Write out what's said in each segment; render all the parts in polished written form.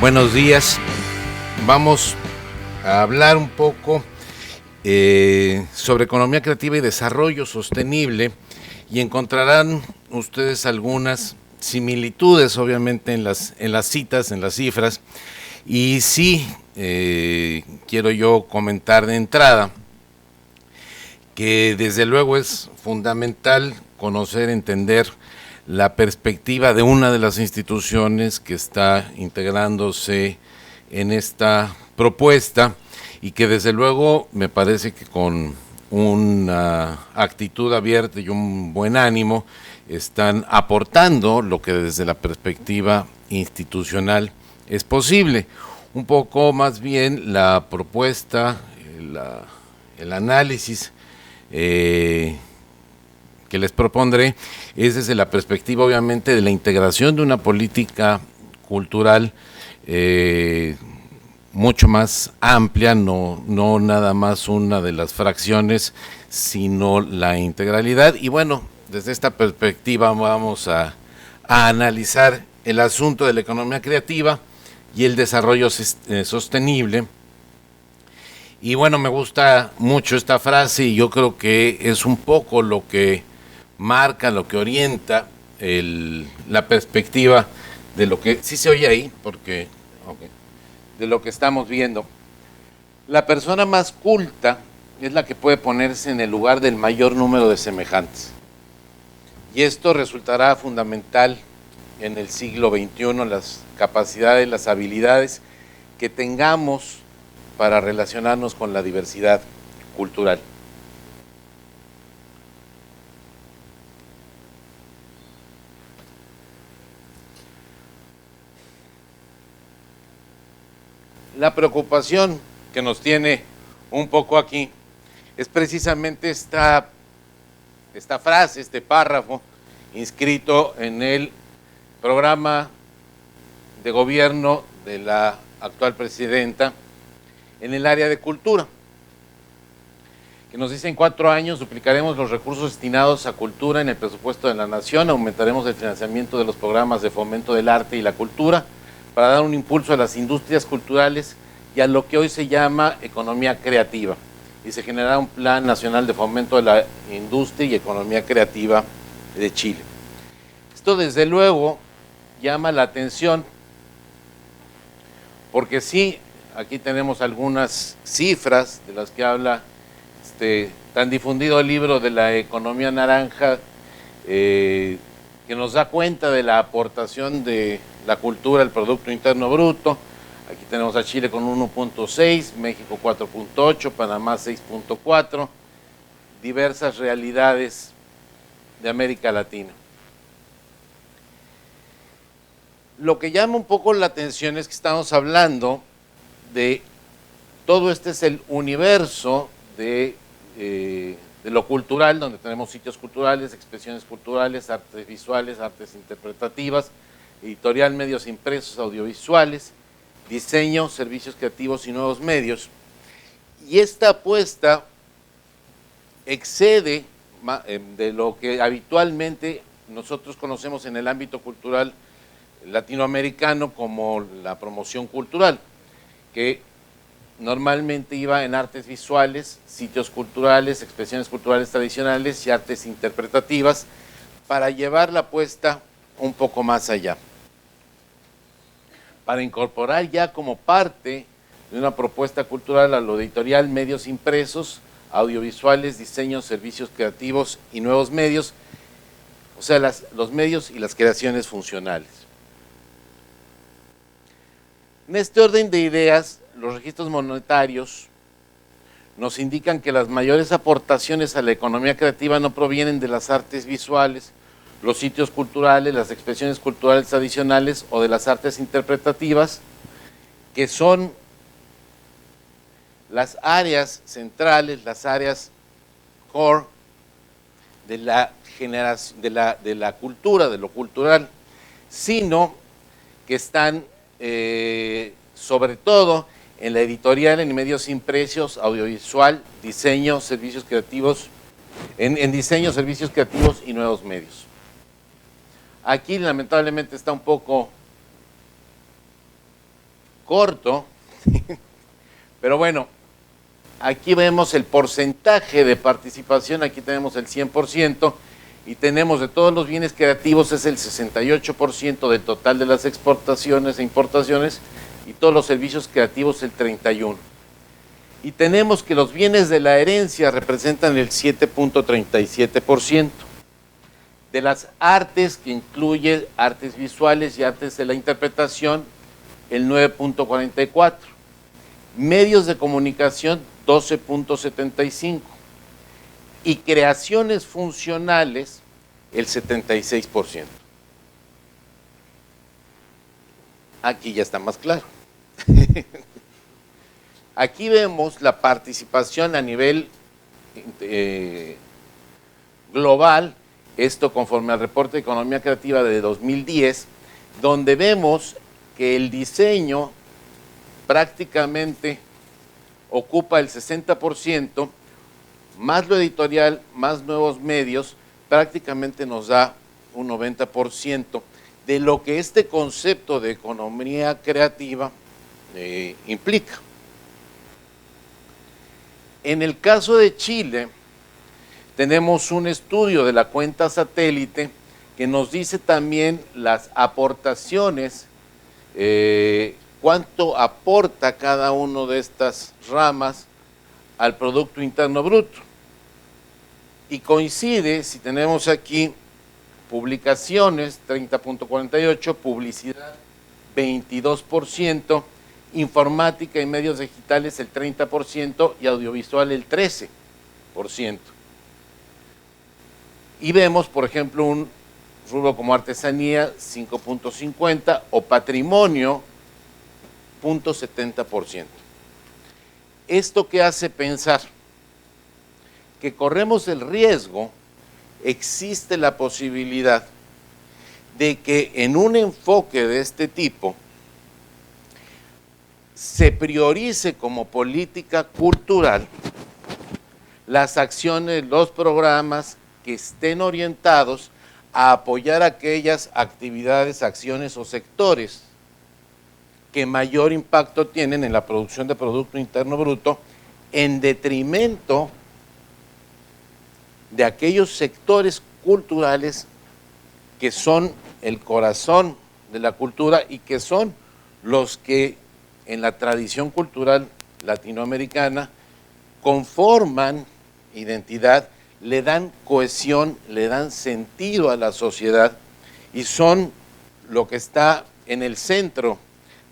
Buenos días. Vamos a hablar un poco sobre economía creativa y desarrollo sostenible, y encontrarán ustedes algunas similitudes, obviamente, en las citas, en las cifras. Y sí, quiero yo comentar de entrada que desde luego es fundamental conocer, entender la perspectiva de una de las instituciones que está integrándose en esta propuesta, y que desde luego me parece que con una actitud abierta y un buen ánimo están aportando lo que desde la perspectiva institucional es posible. Un poco más bien la propuesta, el análisis que les propondré es desde la perspectiva, obviamente, de la integración de una política cultural mucho más amplia, no nada más una de las fracciones, sino la integralidad. Y bueno, desde esta perspectiva vamos a analizar el asunto de la economía creativa y el desarrollo sostenible. Y bueno, me gusta mucho esta frase, y yo creo que es un poco lo que marca, lo que orienta la perspectiva de lo que, sí se oye ahí, porque, okay, de lo que estamos viendo. La persona más culta es la que puede ponerse en el lugar del mayor número de semejantes. Y esto resultará fundamental en el siglo XXI, las capacidades, las habilidades que tengamos para relacionarnos con la diversidad cultural. La preocupación que nos tiene un poco aquí es precisamente esta frase, este párrafo inscrito en el programa de gobierno de la actual presidenta en el área de cultura, que nos dice: en 4 años duplicaremos los recursos destinados a cultura en el presupuesto de la nación, aumentaremos el financiamiento de los programas de fomento del arte y la cultura para dar un impulso a las industrias culturales y a lo que hoy se llama economía creativa, y se generará un plan nacional de fomento de la industria y economía creativa de Chile. Esto desde luego llama la atención, porque sí, aquí tenemos algunas cifras de las que habla tan difundido libro de la economía naranja, que nos da cuenta de la aportación de la cultura al Producto Interno Bruto. Aquí tenemos a Chile con 1.6, México 4.8, Panamá 6.4, diversas realidades de América Latina. Lo que llama un poco la atención es que estamos hablando de todo este es el universo de lo cultural, donde tenemos sitios culturales, expresiones culturales, artes visuales, artes interpretativas, editorial, medios impresos, audiovisuales, diseño, servicios creativos y nuevos medios. Y esta apuesta excede de lo que habitualmente nosotros conocemos en el ámbito cultural latinoamericano como la promoción cultural, que normalmente iba en artes visuales, sitios culturales, expresiones culturales tradicionales y artes interpretativas, para llevar la apuesta un poco más allá, para incorporar ya como parte de una propuesta cultural a lo editorial, medios impresos, audiovisuales, diseños, servicios creativos y nuevos medios, o sea, los medios y las creaciones funcionales. En este orden de ideas, los registros monetarios nos indican que las mayores aportaciones a la economía creativa no provienen de las artes visuales, los sitios culturales, las expresiones culturales tradicionales o de las artes interpretativas, que son las áreas centrales, las áreas core de la generación, de la cultura, de lo cultural, sino que están sobre todo en la editorial, en medios impresos, audiovisual, diseño, servicios creativos, en diseño, servicios creativos y nuevos medios. Aquí lamentablemente está un poco corto, pero bueno, aquí vemos el porcentaje de participación, aquí tenemos el 100%, y tenemos de todos los bienes creativos es el 68% del total de las exportaciones e importaciones, y todos los servicios creativos el 31%. Y tenemos que los bienes de la herencia representan el 7.37%. De las artes, que incluye artes visuales y artes de la interpretación, el 9.44%. Medios de comunicación, 12.75%. Y creaciones funcionales, el 76%. Aquí ya está más claro. Aquí vemos la participación a nivel global, esto conforme al reporte de economía creativa de 2010, donde vemos que el diseño prácticamente ocupa el 60%, más lo editorial, más nuevos medios, prácticamente nos da un 90% de lo que este concepto de economía creativa implica. En el caso de Chile, tenemos un estudio de la cuenta satélite que nos dice también las aportaciones, cuánto aporta cada una de estas ramas al Producto Interno Bruto. Y coincide, si tenemos aquí publicaciones, 30.48%, publicidad, 22%, informática y medios digitales, el 30%, y audiovisual, el 13%. Y vemos, por ejemplo, un rubro como artesanía, 5.50%, o patrimonio, 0.70%. ¿Esto qué hace pensar? Que corremos el riesgo, existe la posibilidad de que en un enfoque de este tipo se priorice como política cultural las acciones, los programas que estén orientados a apoyar aquellas actividades, acciones o sectores que mayor impacto tienen en la producción de Producto Interno Bruto, en detrimento de aquellos sectores culturales que son el corazón de la cultura y que son los que en la tradición cultural latinoamericana conforman identidad, le dan cohesión, le dan sentido a la sociedad y son lo que está en el centro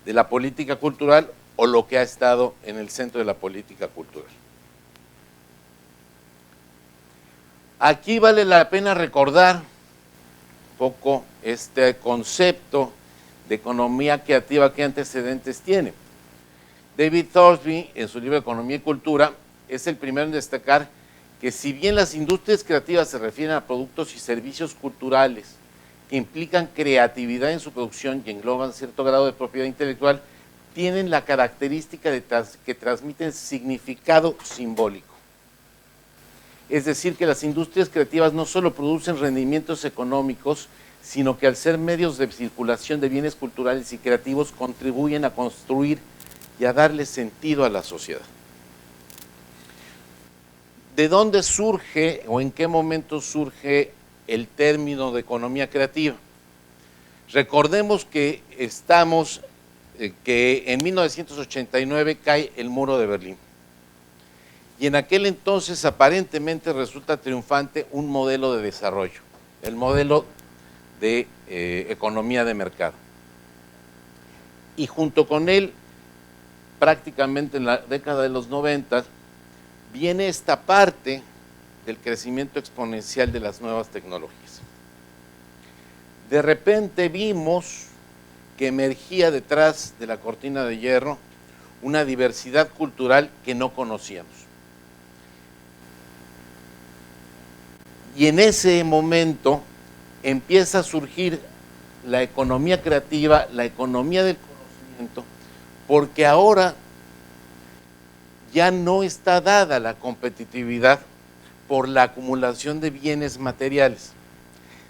de la política cultural o lo que ha estado en el centro de la política cultural. Aquí vale la pena recordar un poco este concepto de economía creativa, qué antecedentes tiene. David Thorsby, en su libro Economía y Cultura, es el primero en destacar que si bien las industrias creativas se refieren a productos y servicios culturales que implican creatividad en su producción y engloban cierto grado de propiedad intelectual, tienen la característica de que transmiten significado simbólico. Es decir, que las industrias creativas no solo producen rendimientos económicos, sino que al ser medios de circulación de bienes culturales y creativos contribuyen a construir y a darle sentido a la sociedad. ¿De dónde surge o en qué momento surge el término de economía creativa? Recordemos que que en 1989 cae el muro de Berlín. Y en aquel entonces aparentemente resulta triunfante un modelo de desarrollo, el modelo de economía de mercado. Y junto con él, prácticamente en la década de los 90, viene esta parte del crecimiento exponencial de las nuevas tecnologías. De repente vimos que emergía detrás de la cortina de hierro una diversidad cultural que no conocíamos. Y en ese momento empieza a surgir la economía creativa, la economía del conocimiento, porque ahora ya no está dada la competitividad por la acumulación de bienes materiales,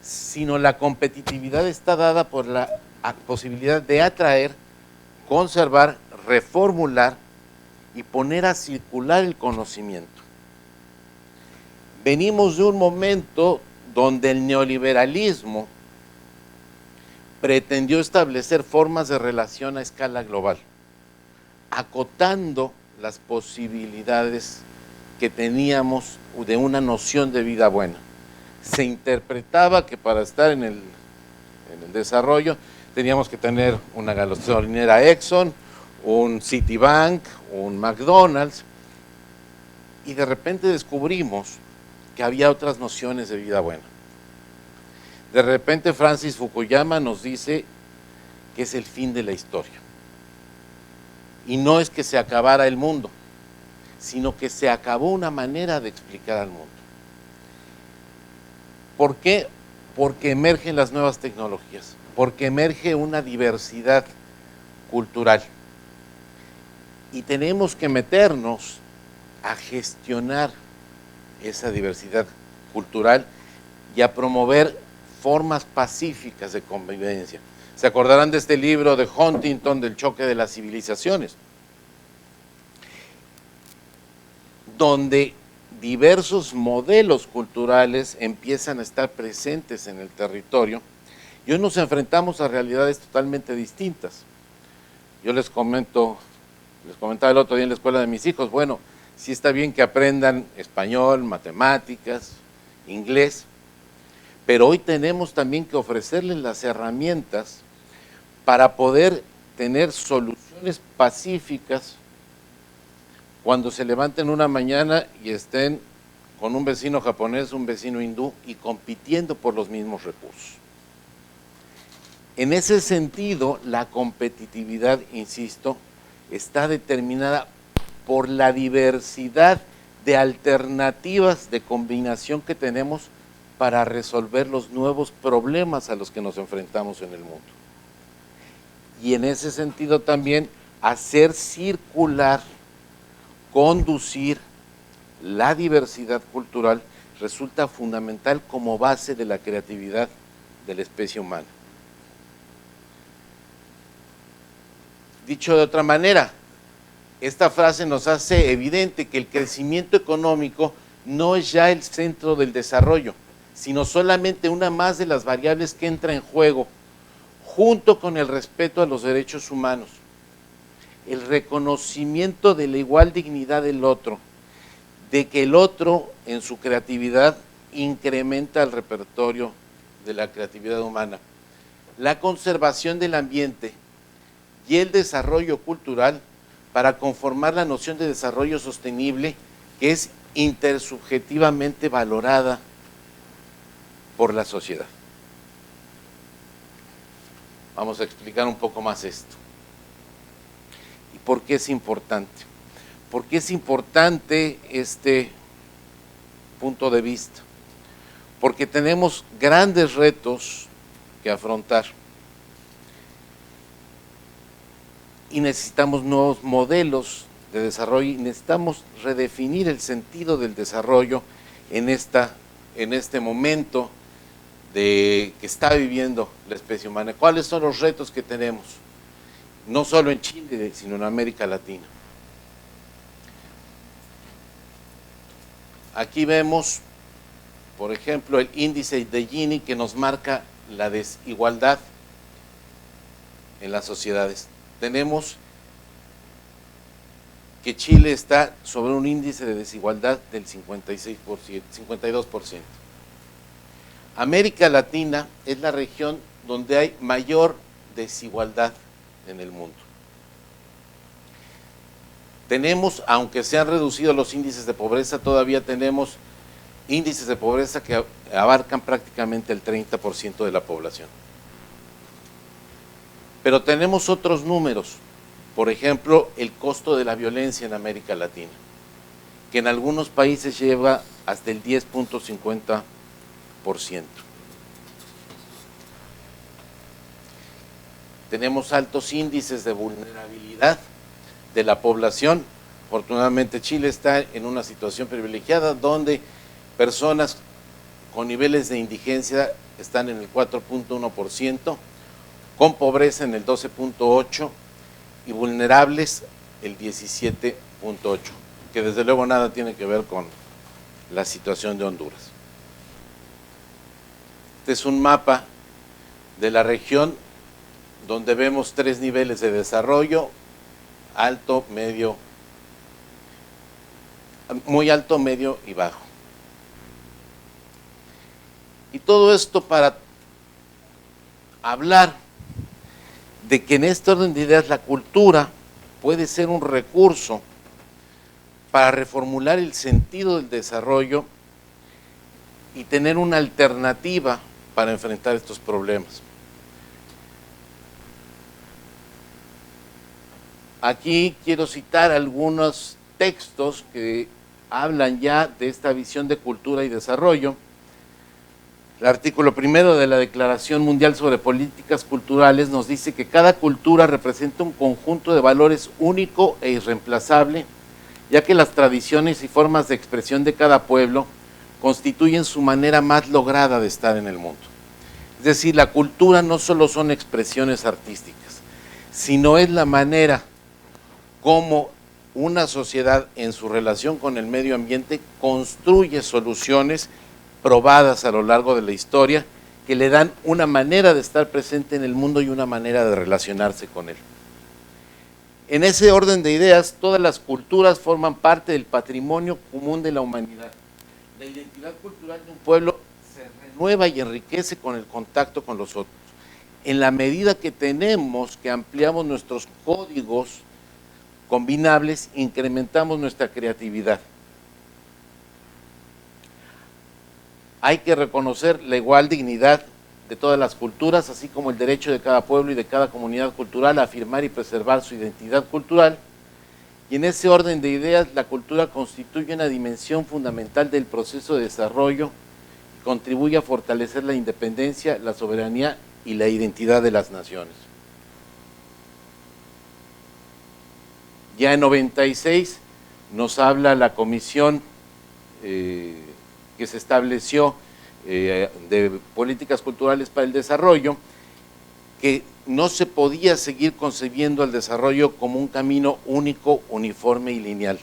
sino la competitividad está dada por la posibilidad de atraer, conservar, reformular y poner a circular el conocimiento. Venimos de un momento donde el neoliberalismo pretendió establecer formas de relación a escala global, acotando las posibilidades que teníamos de una noción de vida buena. Se interpretaba que para estar en el desarrollo teníamos que tener una gasolinera Exxon, un Citibank, un McDonald's, y de repente descubrimos que había otras nociones de vida buena. De repente Francis Fukuyama nos dice que es el fin de la historia. Y no es que se acabara el mundo, sino que se acabó una manera de explicar al mundo. ¿Por qué? Porque emergen las nuevas tecnologías, porque emerge una diversidad cultural. Y tenemos que meternos a gestionar esa diversidad cultural y a promover formas pacíficas de convivencia. Se acordarán de este libro de Huntington, del choque de las civilizaciones, donde diversos modelos culturales empiezan a estar presentes en el territorio y hoy nos enfrentamos a realidades totalmente distintas. Yo les comentaba el otro día en la escuela de mis hijos, bueno, sí está bien que aprendan español, matemáticas, inglés, pero hoy tenemos también que ofrecerles las herramientas para poder tener soluciones pacíficas cuando se levanten una mañana y estén con un vecino japonés, un vecino hindú y compitiendo por los mismos recursos. En ese sentido, la competitividad, insisto, está determinada por la diversidad de alternativas de combinación que tenemos para resolver los nuevos problemas a los que nos enfrentamos en el mundo. Y en ese sentido también hacer circular, conducir la diversidad cultural resulta fundamental como base de la creatividad de la especie humana. Dicho de otra manera, esta frase nos hace evidente que el crecimiento económico no es ya el centro del desarrollo, sino solamente una más de las variables que entra en juego, junto con el respeto a los derechos humanos, el reconocimiento de la igual dignidad del otro, de que el otro en su creatividad incrementa el repertorio de la creatividad humana, la conservación del ambiente y el desarrollo cultural para conformar la noción de desarrollo sostenible que es intersubjetivamente valorada por la sociedad. Vamos a explicar un poco más esto. ¿Y por qué es importante? ¿Por qué es importante este punto de vista? Porque tenemos grandes retos que afrontar y necesitamos nuevos modelos de desarrollo y necesitamos redefinir el sentido del desarrollo en este momento que está viviendo la especie humana. ¿Cuáles son los retos que tenemos? No solo en Chile, sino en América Latina. Aquí vemos, por ejemplo, el índice de Gini que nos marca la desigualdad en las sociedades. Tenemos que Chile está sobre un índice de desigualdad del 56%, 52%. América Latina es la región donde hay mayor desigualdad en el mundo. Tenemos, aunque se han reducido los índices de pobreza, todavía tenemos índices de pobreza que abarcan prácticamente el 30% de la población. Pero tenemos otros números, por ejemplo, el costo de la violencia en América Latina, que en algunos países lleva hasta el 10.50%. Tenemos altos índices de vulnerabilidad de la población. Afortunadamente Chile está en una situación privilegiada donde personas con niveles de indigencia están en el 4.1%, con pobreza en el 12.8% y vulnerables el 17.8%, que desde luego nada tiene que ver con la situación de Honduras. Este es un mapa de la región donde vemos 3 niveles de desarrollo: alto, medio, muy alto, medio y bajo. Y todo esto para hablar de que en este orden de ideas la cultura puede ser un recurso para reformular el sentido del desarrollo y tener una alternativa para enfrentar estos problemas. Aquí quiero citar algunos textos que hablan ya de esta visión de cultura y desarrollo. El artículo 1 de la Declaración Mundial sobre Políticas Culturales nos dice que cada cultura representa un conjunto de valores único e irreemplazable, ya que las tradiciones y formas de expresión de cada pueblo constituyen su manera más lograda de estar en el mundo. Es decir, la cultura no solo son expresiones artísticas, sino es la manera como una sociedad en su relación con el medio ambiente construye soluciones probadas a lo largo de la historia que le dan una manera de estar presente en el mundo y una manera de relacionarse con él. En ese orden de ideas, todas las culturas forman parte del patrimonio común de la humanidad. La identidad cultural de un pueblo se renueva y enriquece con el contacto con los otros. En la medida que ampliamos nuestros códigos combinables, incrementamos nuestra creatividad. Hay que reconocer la igual dignidad de todas las culturas, así como el derecho de cada pueblo y de cada comunidad cultural a afirmar y preservar su identidad cultural. Y en ese orden de ideas, la cultura constituye una dimensión fundamental del proceso de desarrollo y contribuye a fortalecer la independencia, la soberanía y la identidad de las naciones. Ya en 96 nos habla la comisión que se estableció de políticas culturales para el desarrollo, que no se podía seguir concebiendo el desarrollo como un camino único, uniforme y lineal,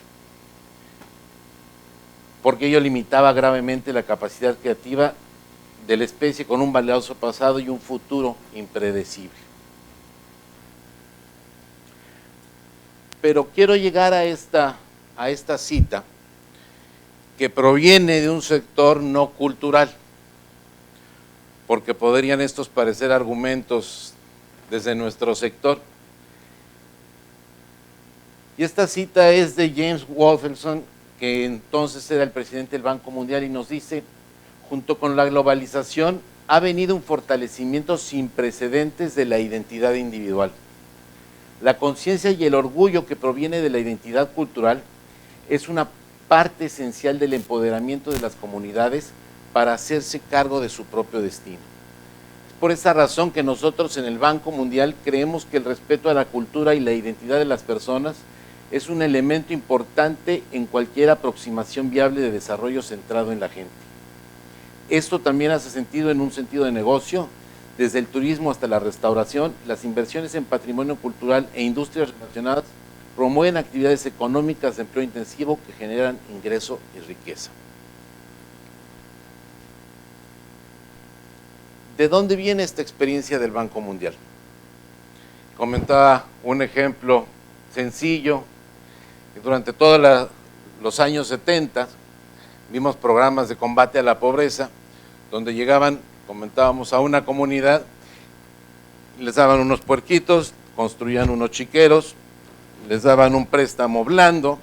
porque ello limitaba gravemente la capacidad creativa de la especie con un valioso pasado y un futuro impredecible. Pero quiero llegar a esta cita que proviene de un sector no cultural, porque podrían estos parecer argumentos desde nuestro sector. Y esta cita es de James Wolfenson, que entonces era el presidente del Banco Mundial, y nos dice: junto con la globalización ha venido un fortalecimiento sin precedentes de la identidad individual. La conciencia y el orgullo que proviene de la identidad cultural es una parte esencial del empoderamiento de las comunidades para hacerse cargo de su propio destino. Es por esa razón que nosotros en el Banco Mundial creemos que el respeto a la cultura y la identidad de las personas es un elemento importante en cualquier aproximación viable de desarrollo centrado en la gente. Esto también hace sentido en un sentido de negocio. Desde el turismo hasta la restauración, las inversiones en patrimonio cultural e industrias relacionadas promueven actividades económicas de empleo intensivo que generan ingreso y riqueza. ¿De dónde viene esta experiencia del Banco Mundial? Comentaba un ejemplo sencillo. Durante todos los años 70 vimos programas de combate a la pobreza, donde llegaban, comentábamos, a una comunidad, les daban unos puerquitos, construían unos chiqueros, les daban un préstamo blando,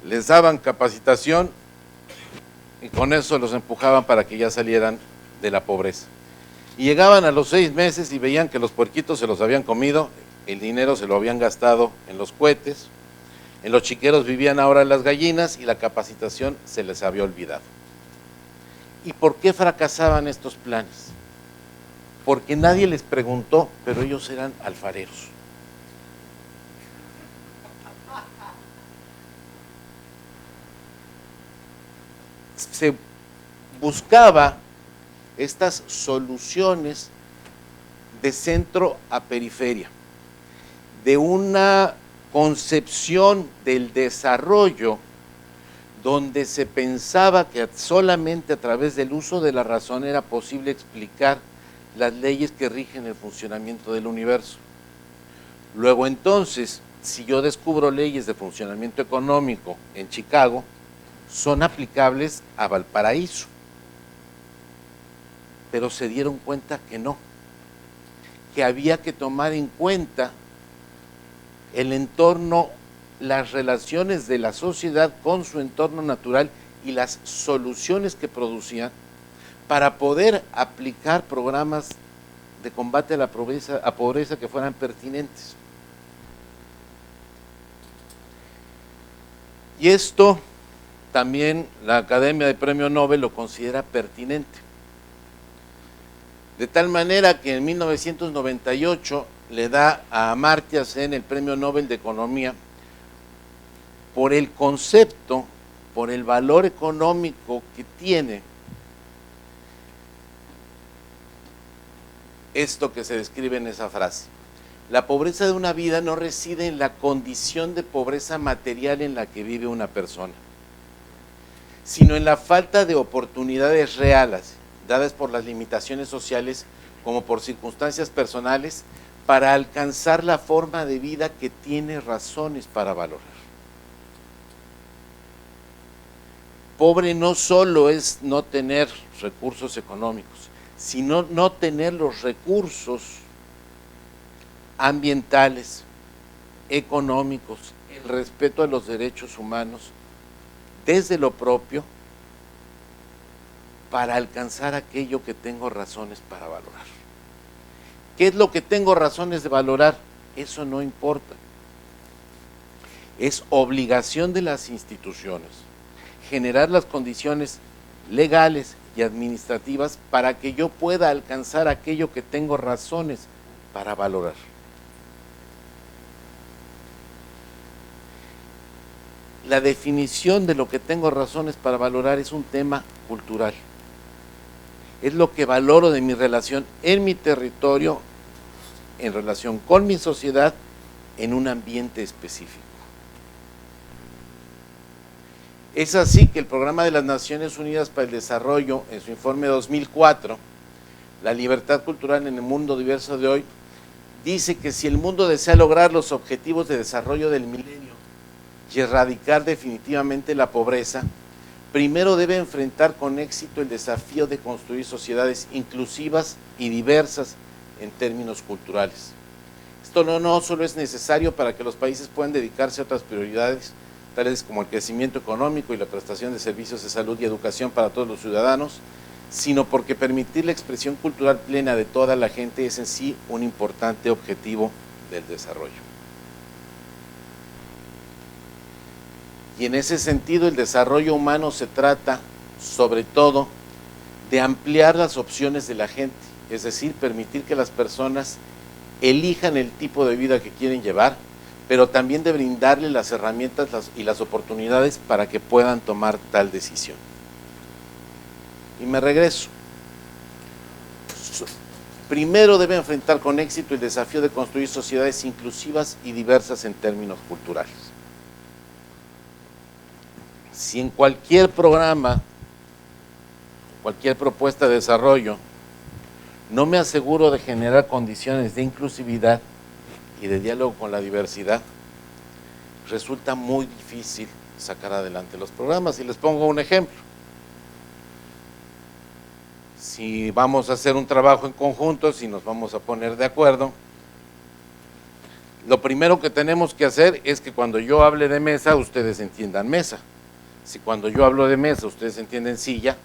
les daban capacitación y con eso los empujaban para que ya salieran de la pobreza. Y llegaban a los 6 meses y veían que los puerquitos se los habían comido, el dinero se lo habían gastado en los cohetes, en los chiqueros vivían ahora las gallinas y la capacitación se les había olvidado. ¿Y por qué fracasaban estos planes? Porque nadie les preguntó, pero ellos eran alfareros. Se buscaba estas soluciones de centro a periferia, de una concepción del desarrollo donde se pensaba que solamente a través del uso de la razón era posible explicar las leyes que rigen el funcionamiento del universo. Luego entonces, si yo descubro leyes de funcionamiento económico en Chicago, son aplicables a Valparaíso. Pero se dieron cuenta que no, que había que tomar en cuenta el entorno, las relaciones de la sociedad con su entorno natural y las soluciones que producían para poder aplicar programas de combate a la pobreza que fueran pertinentes. Y esto también la Academia de Premio Nobel lo considera pertinente. De tal manera que en 1998 le da a Amartya Sen el Premio Nobel de Economía por el concepto, por el valor económico que tiene esto que se describe en esa frase. La pobreza de una vida no reside en la condición de pobreza material en la que vive una persona, sino en la falta de oportunidades reales, dadas por las limitaciones sociales como por circunstancias personales, para alcanzar la forma de vida que tiene razones para valorar. Pobre no solo es no tener recursos económicos, sino no tener los recursos ambientales, económicos, el respeto a los derechos humanos, desde lo propio, para alcanzar aquello que tengo razones para valorar. ¿Qué es lo que tengo razones de valorar? Eso no importa. Es obligación de las instituciones generar las condiciones legales y administrativas para que yo pueda alcanzar aquello que tengo razones para valorar. La definición de lo que tengo razones para valorar es un tema cultural. Es lo que valoro de mi relación en mi territorio, en relación con mi sociedad, en un ambiente específico. Es así que el Programa de las Naciones Unidas para el Desarrollo, en su informe 2004, La libertad cultural en el mundo diverso de hoy, dice que si el mundo desea lograr los objetivos de desarrollo del milenio y erradicar definitivamente la pobreza, primero debe enfrentar con éxito el desafío de construir sociedades inclusivas y diversas en términos culturales. Esto no solo es necesario para que los países puedan dedicarse a otras prioridades, tales como el crecimiento económico y la prestación de servicios de salud y educación para todos los ciudadanos, sino porque permitir la expresión cultural plena de toda la gente es en sí un importante objetivo del desarrollo. Y en ese sentido, el desarrollo humano se trata, sobre todo, de ampliar las opciones de la gente, es decir, permitir que las personas elijan el tipo de vida que quieren llevar, pero también de brindarles las herramientas y las oportunidades para que puedan tomar tal decisión. Y me regreso. Primero debe enfrentar con éxito el desafío de construir sociedades inclusivas y diversas en términos culturales. Si en cualquier programa, cualquier propuesta de desarrollo, no me aseguro de generar condiciones de inclusividad y de diálogo con la diversidad, resulta muy difícil sacar adelante los programas. Y les pongo un ejemplo. Si vamos a hacer un trabajo en conjunto, si nos vamos a poner de acuerdo, Lo primero que tenemos que hacer es que cuando yo hable de mesa, ustedes entiendan mesa. Si cuando yo hablo de mesa, ustedes entienden silla,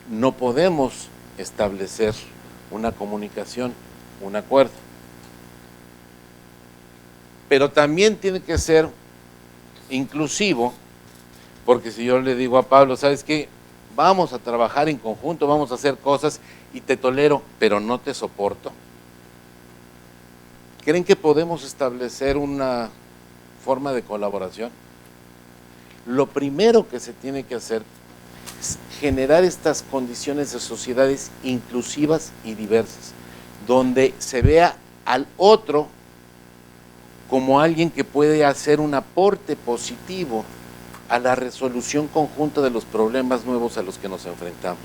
no podemos establecer una comunicación, un acuerdo. Pero también tiene que ser inclusivo, porque si yo le digo a Pablo, ¿sabes qué? Vamos a trabajar en conjunto, vamos a hacer cosas y te tolero, pero no te soporto. ¿Creen que podemos establecer una forma de colaboración? Lo primero que se tiene que hacer es generar estas condiciones de sociedades inclusivas y diversas, donde se vea al otro como alguien que puede hacer un aporte positivo a la resolución conjunta de los problemas nuevos a los que nos enfrentamos.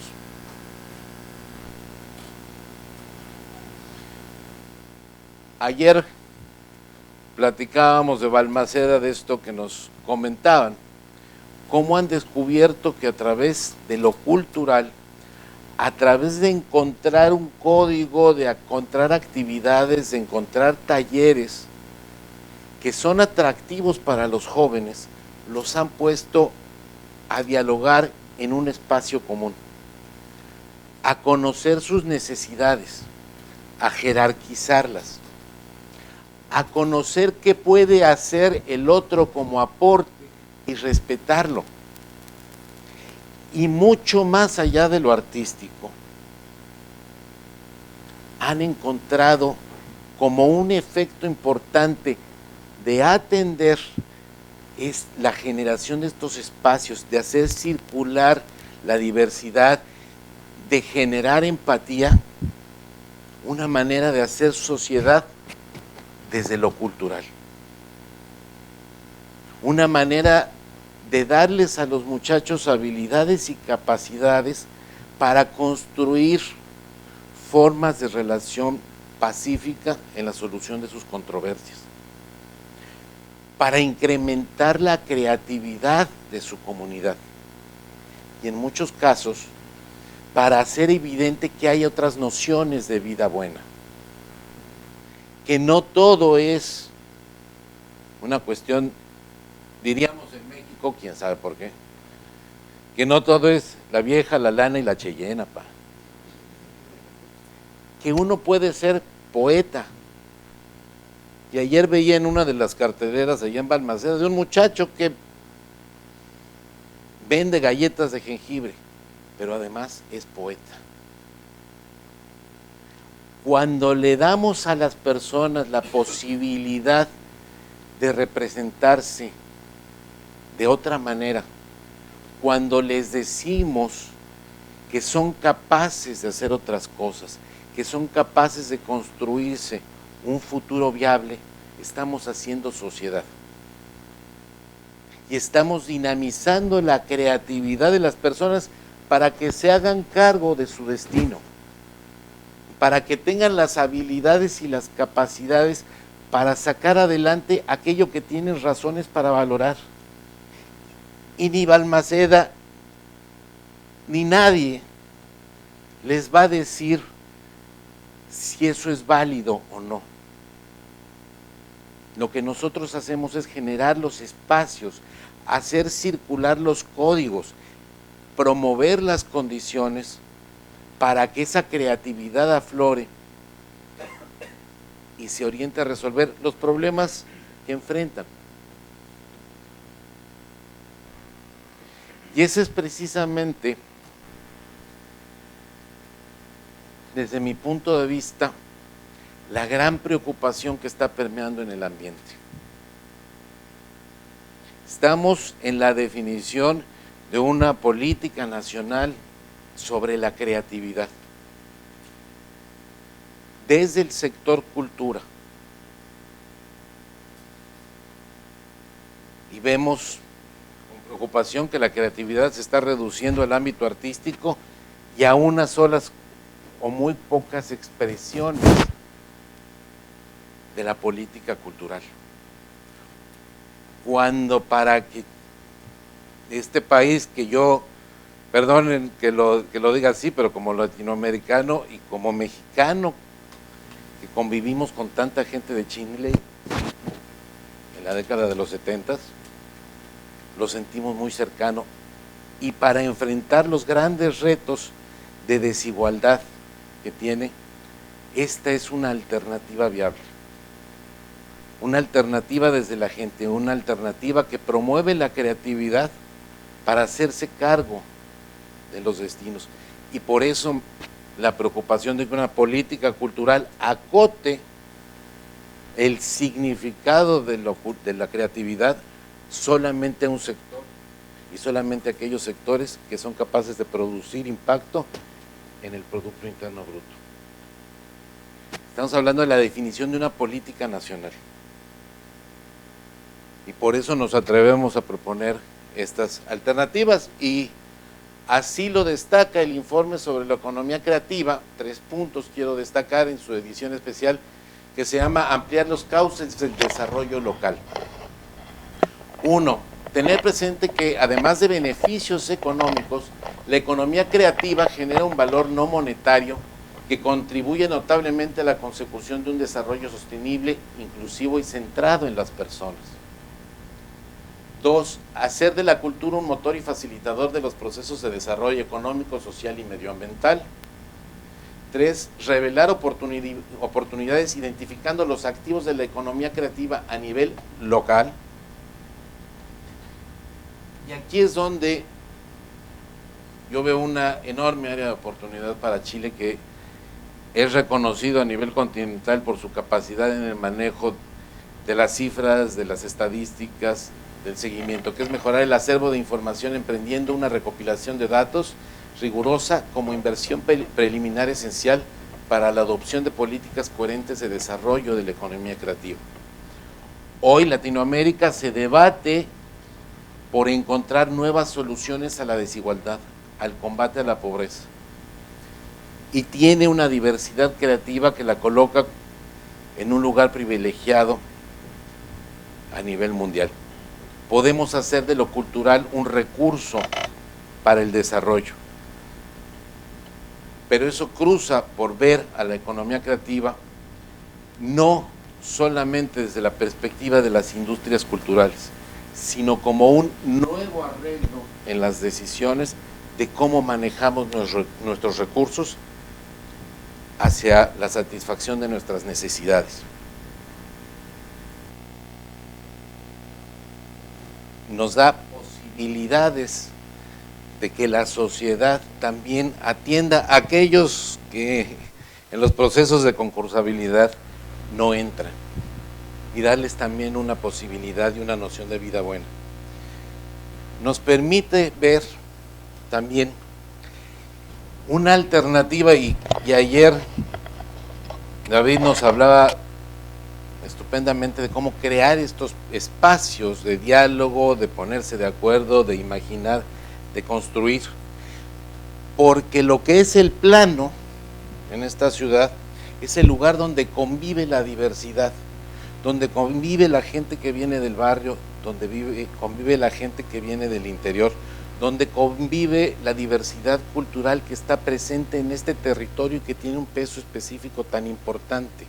Ayer platicábamos de Balmaceda, de esto que nos comentaban, cómo han descubierto que a través de lo cultural, a través de encontrar un código, de encontrar actividades, de encontrar talleres que son atractivos para los jóvenes, los han puesto a dialogar en un espacio común, a conocer sus necesidades, a jerarquizarlas, a conocer qué puede hacer el otro como aporte y respetarlo. Y mucho más allá de lo artístico, han encontrado como un efecto importante de atender es la generación de estos espacios, de hacer circular la diversidad, de generar empatía, una manera de hacer sociedad desde lo cultural. Una manera de darles a los muchachos habilidades y capacidades para construir formas de relación pacífica en la solución de sus controversias, para incrementar la creatividad de su comunidad y en muchos casos para hacer evidente que hay otras nociones de vida buena, que no todo es una cuestión, diríamos en México, quién sabe por qué, que no todo es la vieja, la lana y la cheyena, pa. Que uno puede ser poeta. Y ayer veía en una de las carteleras allá en Balmaceda de un muchacho que vende galletas de jengibre, pero además es poeta. Cuando le damos a las personas la posibilidad de representarse de otra manera, cuando les decimos que son capaces de hacer otras cosas, que son capaces de construirse un futuro viable, estamos haciendo sociedad. Y estamos dinamizando la creatividad de las personas para que se hagan cargo de su destino, para que tengan las habilidades y las capacidades para sacar adelante aquello que tienen razones para valorar. Y ni Balmaceda, ni nadie les va a decir si eso es válido o no. Lo que nosotros hacemos es generar los espacios, hacer circular los códigos, promover las condiciones para que esa creatividad aflore y se oriente a resolver los problemas que enfrentan. Y ese es precisamente, desde mi punto de vista, la gran preocupación que está permeando en el ambiente. Estamos en la definición de una política nacional sobre la creatividad, desde el sector cultura. Y vemos con preocupación que la creatividad se está reduciendo al ámbito artístico y a unas solas o muy pocas expresiones de la política cultural. Cuando para que este país, que yo, perdonen que lo diga así, pero como latinoamericano y como mexicano, que convivimos con tanta gente de Chile, en la década de los 70, lo sentimos muy cercano, y para enfrentar los grandes retos de desigualdad que tiene, esta es una alternativa viable, una alternativa desde la gente, una alternativa que promueve la creatividad para hacerse cargo de los destinos. Y por eso la preocupación de que una política cultural acote el significado de la creatividad solamente a un sector, y solamente a aquellos sectores que son capaces de producir impacto en el Producto Interno Bruto. Estamos hablando de la definición de una política nacional, y por eso nos atrevemos a proponer estas alternativas, y así lo destaca el informe sobre la economía creativa. 3 puntos quiero destacar en su edición especial, que se llama Ampliar los cauces del desarrollo local. 1. Tener presente que además de beneficios económicos, la economía creativa genera un valor no monetario que contribuye notablemente a la consecución de un desarrollo sostenible, inclusivo y centrado en las personas. 2. Hacer de la cultura un motor y facilitador de los procesos de desarrollo económico, social y medioambiental. 3. Revelar oportunidades identificando los activos de la economía creativa a nivel local. Y aquí es donde yo veo una enorme área de oportunidad para Chile, que es reconocido a nivel continental por su capacidad en el manejo de las cifras, de las estadísticas, del seguimiento, que es mejorar el acervo de información emprendiendo una recopilación de datos rigurosa como inversión preliminar esencial para la adopción de políticas coherentes de desarrollo de la economía creativa. Hoy Latinoamérica se debate por encontrar nuevas soluciones a la desigualdad, al combate a la pobreza, y tiene una diversidad creativa que la coloca en un lugar privilegiado a nivel mundial. Podemos hacer de lo cultural un recurso para el desarrollo, pero eso cruza por ver a la economía creativa no solamente desde la perspectiva de las industrias culturales, sino como un nuevo arreglo en las decisiones de cómo manejamos nuestros recursos hacia la satisfacción de nuestras necesidades. Nos da posibilidades de que la sociedad también atienda a aquellos que en los procesos de concursabilidad no entran, y darles también una posibilidad y una noción de vida buena. Nos permite ver también una alternativa, y ayer David nos hablaba estupendamente de cómo crear estos espacios de diálogo, de ponerse de acuerdo, de imaginar, de construir, porque lo que es el plano en esta ciudad es el lugar donde convive la diversidad, donde convive la gente que viene del barrio, donde convive la gente que viene del interior, donde convive la diversidad cultural que está presente en este territorio y que tiene un peso específico tan importante.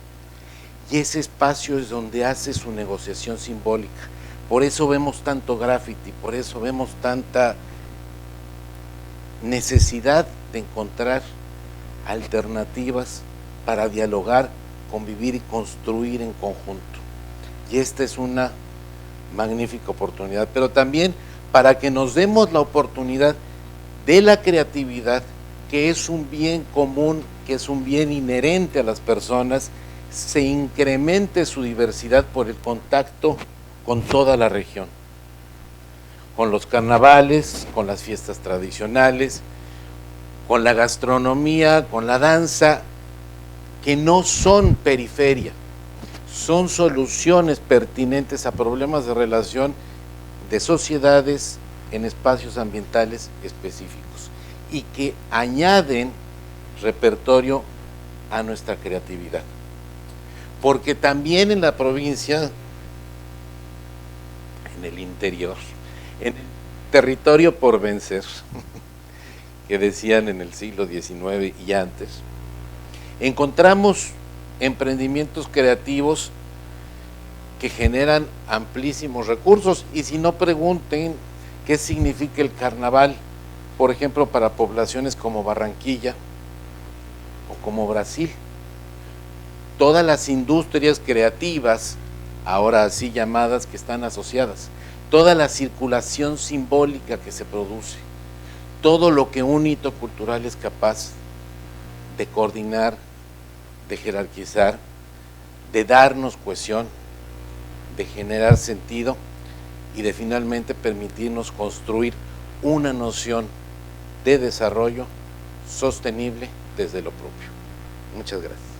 Y ese espacio es donde hace su negociación simbólica. Por eso vemos tanto graffiti, por eso vemos tanta necesidad de encontrar alternativas para dialogar, convivir y construir en conjunto. Y esta es una magnífica oportunidad, pero también para que nos demos la oportunidad de la creatividad, que es un bien común, que es un bien inherente a las personas, se incremente su diversidad por el contacto con toda la región, con los carnavales, con las fiestas tradicionales, con la gastronomía, con la danza, que no son periferia, son soluciones pertinentes a problemas de relación de sociedades en espacios ambientales específicos y que añaden repertorio a nuestra creatividad. Porque también en la provincia, en el interior, en el territorio por vencer, que decían en el siglo XIX y antes, encontramos emprendimientos creativos que generan amplísimos recursos. Y si no, pregunten qué significa el carnaval, por ejemplo, para poblaciones como Barranquilla o como Brasil. Todas las industrias creativas, ahora así llamadas, que están asociadas, toda la circulación simbólica que se produce, todo lo que un hito cultural es capaz de coordinar, de jerarquizar, de darnos cohesión, de generar sentido y de finalmente permitirnos construir una noción de desarrollo sostenible desde lo propio. Muchas gracias.